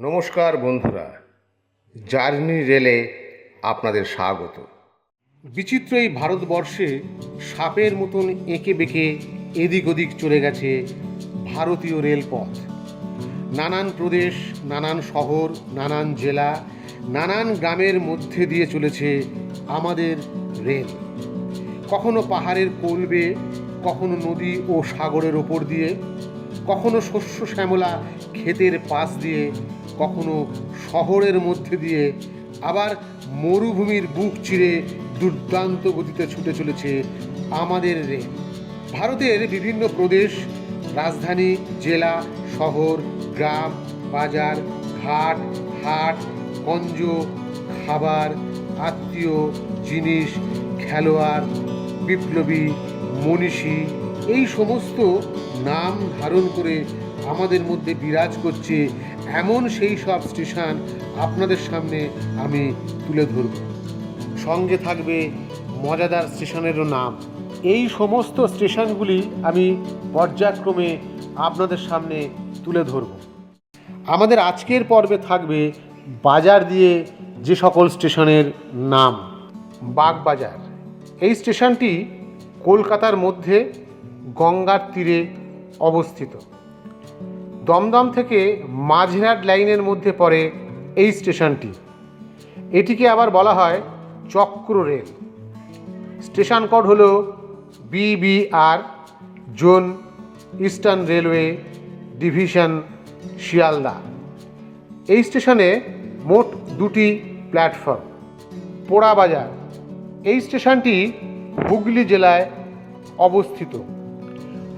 নমস্কার বন্ধুরা, জার্নি রেলে আপনাদের স্বাগত। বিচিত্র এই ভারতবর্ষে সাপের মতন এঁকে বেঁকে এদিক ওদিক চলে গেছে ভারতীয় রেলপথ। নানান প্রদেশ, নানান শহর, নানান জেলা, নানান গ্রামের মধ্যে দিয়ে চলেছে আমাদের রেল। কখনো পাহাড়ের কোল বেয়ে, কখনো নদী ও সাগরের ওপর দিয়ে, কখনো শস্য শ্যামলা ক্ষেতের পাশ দিয়ে, কখনো শহরের মধ্যে দিয়ে, আবার মরুভূমির বুক চিরে দুর্দান্ত গতিতে ছুটে চলেছে আমাদের রেল। ভারতের বিভিন্ন প্রদেশ, রাজধানী, জেলা, শহর, গ্রাম, বাজার, ঘাট, হাট, গঞ্জ, খাবার, আত্মীয়, জিনিস, খেলোয়াড়, বিপ্লবী, মনীষী, এই সমস্ত নাম ধারণ করে আমাদের মধ্যে বিরাজ করছে এমন সেই সব স্টেশন আপনাদের সামনে আমি তুলে ধরব। সঙ্গে থাকবে মজাদার স্টেশনেরও নাম। এই সমস্ত স্টেশনগুলি আমি পর্যায়ক্রমে আপনাদের সামনে তুলে ধরব। আমাদের আজকের পর্বে থাকবে বাজার দিয়ে যে সকল স্টেশনের নাম। বাগবাজার, এই স্টেশনটি কলকাতার মধ্যে গঙ্গার তীরে অবস্থিত। দমদম থেকে মাঝেরহাট লাইনের মধ্যে পড়ে এই স্টেশনটি। এটিকে আবার বলা হয় চক্র রেল। স্টেশন কোড হল BBR, zone eastern railway division, Sealdah. এই স্টেশনে মোট দুটি প্ল্যাটফর্ম। পোড়াবাজার, এই স্টেশনটি হুগলি জেলায় অবস্থিত।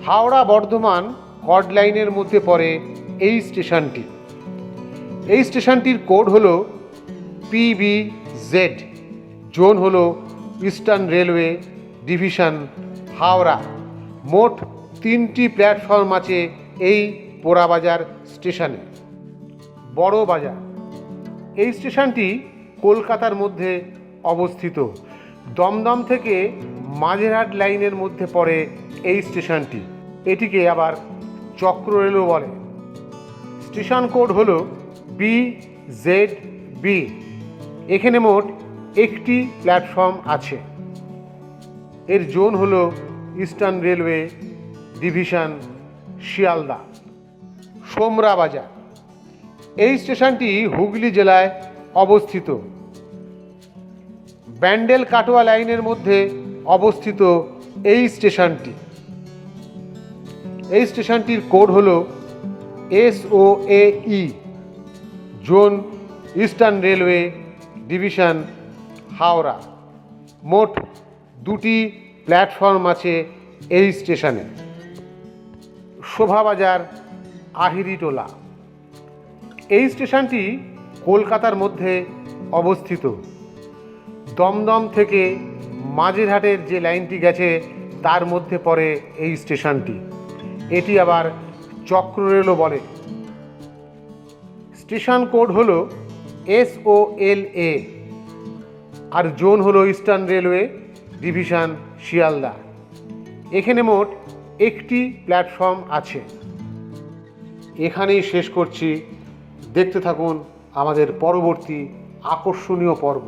হাওড়া বর্ধমান কর্ড লাইনের মধ্যে পড়ে এই স্টেশনটি। এই স্টেশনটির কোড হল PBZ, জোন হল ইস্টার্ন রেলওয়ে ডিভিশন, হাওড়া। মোট তিনটি প্ল্যাটফর্ম আছে এই পোড়াবাজার স্টেশনে। বড় বাজার, এই স্টেশনটি কলকাতার মধ্যে অবস্থিত। দমদম থেকে মাঝেরহাট লাইনের মধ্যে পড়ে এই স্টেশনটি। এটিকে আবার চক্র রেলও বলে। স্টেশন কোড হল BZB। এখানে মোট একটি প্ল্যাটফর্ম আছে। এর জোন হল eastern railway division, Sealdah. Somra বাজার, এই স্টেশনটি হুগলি জেলায় অবস্থিত। ব্যান্ডেল কাটোয়া লাইনের মধ্যে অবস্থিত এই স্টেশনটি। এই স্টেশনটির কোড হল SOAE, zone eastern railway division, Howrah. মোট দুটি প্ল্যাটফর্ম আছে এই স্টেশনে। শোভাবাজার, আহিরিটোলা, এই স্টেশনটি কলকাতার মধ্যে অবস্থিত। দমদম থেকে মাঝেরহাটের যে লাইনটি গেছে তার মধ্যে পড়ে এই স্টেশনটি। এটি আবার চক্র রেলও বলে। স্টেশন কোড হল SOLA, আর জোন হল ইস্টার্ন রেলওয়ে ডিভিশন, শিয়ালদা। এখানে মোট একটি প্ল্যাটফর্ম আছে। এখানেই শেষ করছি। দেখতে থাকুন আমাদের পরবর্তী আকর্ষণীয় পর্ব।